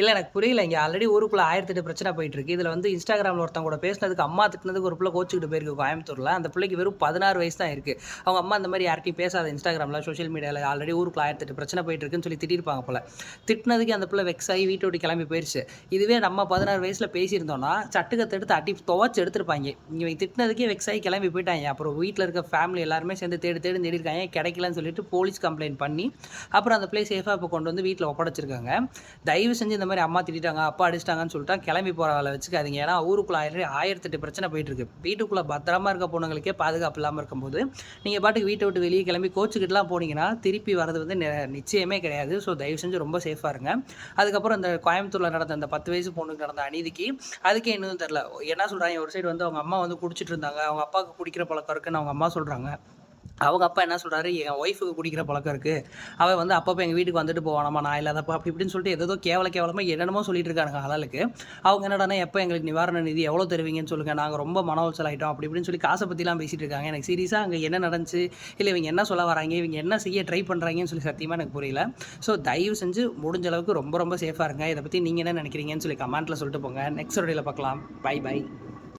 இல்ல எனக்கு புரியல. இங்க ஆல்ரெடி ஊருக்குள்ள 1008 பிரச்சனை போயிட்டு இருக்கு. இதுல வந்து Instagramல ஒருத்தவங்க கூட பேசினதுக்கு அம்மா திட்டினதுக்கு ஒரு புள்ள கோச்சுக்கிட்டு போயிருக்கு கோயம்புத்தூர்ல. அந்த புள்ளைக்கு வெறும் 16 வயசு தான் இருக்கு. அவங்க அம்மா இந்த மாரி யார்ட்டயும் பேசாத Instagramல, சோசியல் மீடியால ஆல்ரெடி ஊருக்குள்ள 1008 பிரச்சனை போயிட்டு இருக்குன்னு சொல்லி திட்டியிருப்பாங்க போல. திட்டினதுக்கு அந்த புள்ள வெக்ஸ் ஆகி வீட்ட விட்டு கிளம்பி போயிருச்சு. இதுவே நம்ம 16 வயசுல பேசியிருந்தோம்னா, சட்டுக்கத்த எடுத்து அடி துவச்சு எடுத்திருப்பாய்ங்க. இவன் திட்டினதுக்கே வெக்ஸ் ஆகி கிளம்பி போயிட்டாய்ங்க. அப்புறம் வீட்ல இருக்க ஃபேமிலி எல்லாருமே சேர்ந்து தேடி தேடிருக்காய்ங்க. கிடைக்கலன்னு சொல்லிட்டு போலீஸ் கம்ப்ளைண்ட் பண்ணி, அப்புறம் அந்த பிள்ளைய சேஃபா இப்போ கொண்டு வந்து வீட்ல ஒப்படைச்சிருக்காங்க. தயவு செஞ்சு இந்த மாதிரி அம்மா திட்டிட்டாங்க, அப்பா அடிச்சிட்டாங்கன்னு சொல்லிட்டா கிளம்பி போற வேலை வச்சுக்காதீங்க. ஏன்னா ஊருக்குள்ள 1008 பிரச்சனை போயிட்டு இருக்கு. வீட்டுக்குள்ள பத்திரமா இருக்க பொண்ணுங்களுக்கே பாதுகாப்பு இல்லாம இருக்கும்போது, நீங்க பாட்டுக்கு வீட்டை விட்டு வெளியே கிளம்பி கோச்சுக்கிட்டுலாம் போனீங்கன்னா, திருப்பி வரது வந்து நிச்சயமே கிடையாது. ஸோ தயவு செஞ்சு ரொம்ப சேஃபா இருங்க. அதுக்கப்புறம் இந்த கோயம்புத்தூர்ல நடந்த அந்த 10 வயசு பொண்ணுக்கு நடந்த அநீதிக்கு, அதுக்கே இன்னும் தெரியல. என்ன சொல்றாங்க, ஒரு சைடு வந்து அவங்க அம்மா வந்து குடிச்சிட்டு இருந்தாங்க. அவங்க அப்பாவுக்கு குடிக்கிற பழக்கம் இருக்குன்னு அவங்க அம்மா சொல்றாங்க. அவங்க அப்பா என்ன சொல்றாரு, என் ஒய்ஃபுக்கு குடிக்கிற பழக்கம் இருக்கு. அவ வந்து அப்பப்போ எங்க வீட்டுக்கு வந்துட்டு போவானாமா, நான் இல்லாதப்ப அப்படி இப்படின்னு சொல்லிட்டு ஏதேதோ கேவலமா என்னென்னமோ சொல்லிட்டு இருக்கானுங்க ஆளாளுக்கு. அவங்க என்னடான்னா, எப்போ எங்களுக்கு நிவாரண நிதி எவ்வளோ தருவீங்கன்னு சொல்லுங்க. நாங்க ரொம்ப மன உளைச்சல் ஆயிட்டோம் அப்படி இப்படின்னு சொல்லி காசை பத்திலாம் பேசிட்டு இருக்காங்க. எனக்கு சீரியஸா அங்க என்ன நடந்துச்சு, இல்ல இவங்க என்ன சொல்ல வராங்க, இவங்க என்ன செய்ய ட்ரை பண்றாங்கன்னு சொல்லி சத்தியமா எனக்கு புரியல. ஸோ தயவு செஞ்சு முடிஞ்ச அளவுக்கு ரொம்ப ரொம்ப சேஃபா இருங்க. இதை பத்தி நீங்க என்ன நினைக்கிறீங்கன்னு சொல்லி கமெண்ட்ல சொல்லிட்டு போங்க. நெக்ஸ்ட் வீடியோல பார்க்கலாம். Bye by.